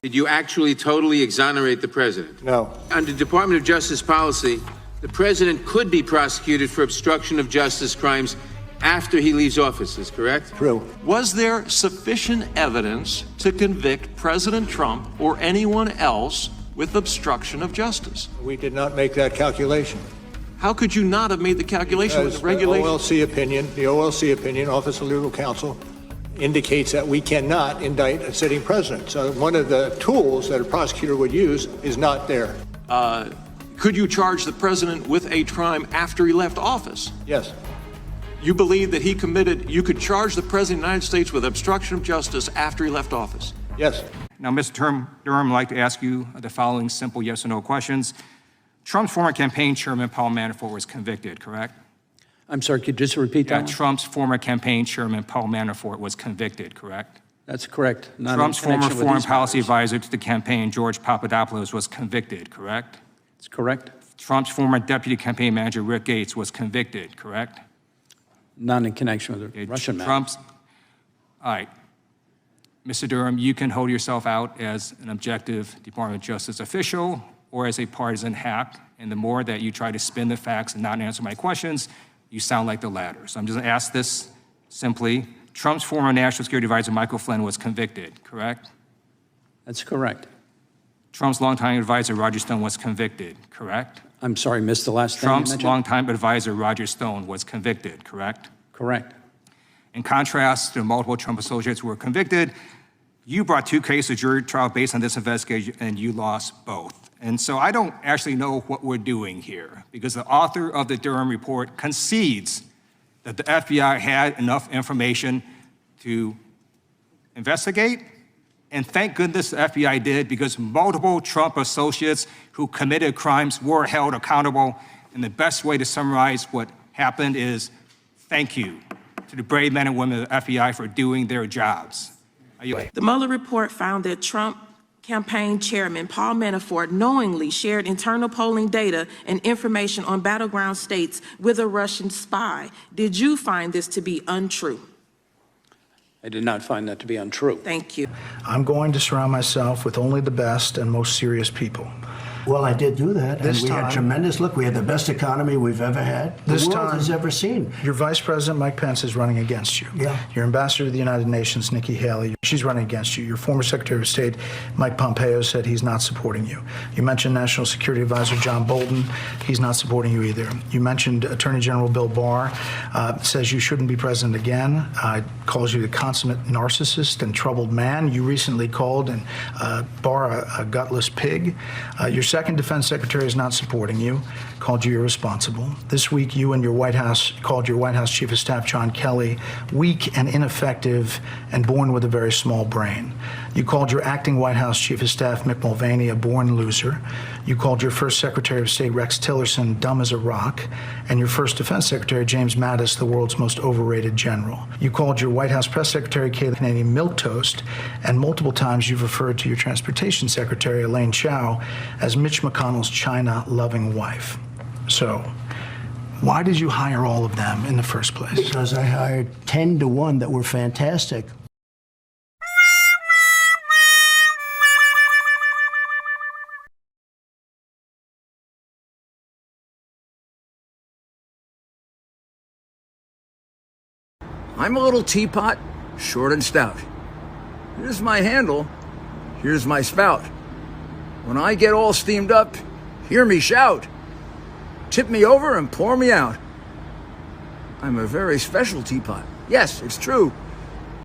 Did you actually totally exonerate the president? No. Under Department of Justice policy, the president could be prosecuted for obstruction of justice crimes after he leaves office, is correct? True. Was there sufficient evidence to convict President Trump or anyone else with obstruction of justice? We did not make that calculation. How could you not have made the calculation with the regulation? The OLC opinion, Office of Legal Counsel, indicates that we cannot indict a sitting president. So one of the tools that a prosecutor would use is not there. Could you charge the president with a crime after he left office? Yes. You believe that you could charge the president of the United States with obstruction of justice after he left office? Yes. Now, Mr. Durham, I'd like to ask you the following simple yes or no questions. Trump's former campaign chairman, Paul Manafort, was convicted, correct? I'm sorry, could you just repeat that? Trump's former campaign chairman, Paul Manafort, was convicted, correct? That's correct. Trump's former foreign policy advisor to the campaign, George Papadopoulos, was convicted, correct? That's correct. Trump's former deputy campaign manager, Rick Gates, was convicted, correct? Not in connection with the Russian matter. All right. Mr. Durham, you can hold yourself out as an objective Department of Justice official or as a partisan hack, and the more that you try to spin the facts and not answer my questions, you sound like the latter. So I'm just gonna ask this simply. Trump's former National Security Advisor, Michael Flynn, was convicted, correct? That's correct. Trump's longtime advisor, Roger Stone, was convicted, correct? I'm sorry, missed the last thing you Trump's mentioned. longtime advisor, Roger Stone, was convicted, correct? Correct. In contrast to multiple Trump associates who were convicted, you brought 2 cases of jury trial based on this investigation, and you lost both. And so I don't actually know what we're doing here, because the author of the Durham report concedes that the FBI had enough information to investigate, and thank goodness the FBI did, because multiple Trump associates who committed crimes were held accountable. And the best way to summarize what happened is thank you to the brave men and women of the FBI for doing their jobs. The Mueller report found that Trump campaign chairman Paul Manafort knowingly shared internal polling data and information on battleground states with a Russian spy. Did you find this to be untrue? I did not find that to be untrue. Thank you. I'm going to surround myself with only the best and most serious people. Well, I did do that. This and we time, had tremendous, look, we had the best economy we've ever had, the world has ever seen. Your Vice President, Mike Pence, is running against you. Yeah. Your Ambassador to the United Nations, Nikki Haley, she's running against you. Your former Secretary of State, Mike Pompeo, said he's not supporting you. You mentioned National Security Advisor John Bolton. He's not supporting you either. You mentioned Attorney General Bill Barr, says you shouldn't be president again, calls you the consummate narcissist and troubled man. You recently called Barr a gutless pig. Your second Defense Secretary is not supporting you, called you irresponsible. This week, you and your White House called your White House Chief of Staff, John Kelly, weak and ineffective and born with a very small brain. You called your acting White House Chief of Staff, Mick Mulvaney, a born loser. You called your first Secretary of State, Rex Tillerson, dumb as a rock, and your first Defense Secretary, James Mattis, the world's most overrated general. You called your White House Press Secretary, Kayleigh Canadian, milquetoast, and multiple times you've referred to your Transportation Secretary, Elaine Chao, as Mitch McConnell's China-loving wife. So, why did you hire all of them in the first place? Because I hired 10 to 1 that were fantastic. I'm a little teapot, short and stout. Here's my handle, here's my spout. When I get all steamed up, hear me shout. Tip me over and pour me out. I'm a very special teapot. Yes, it's true.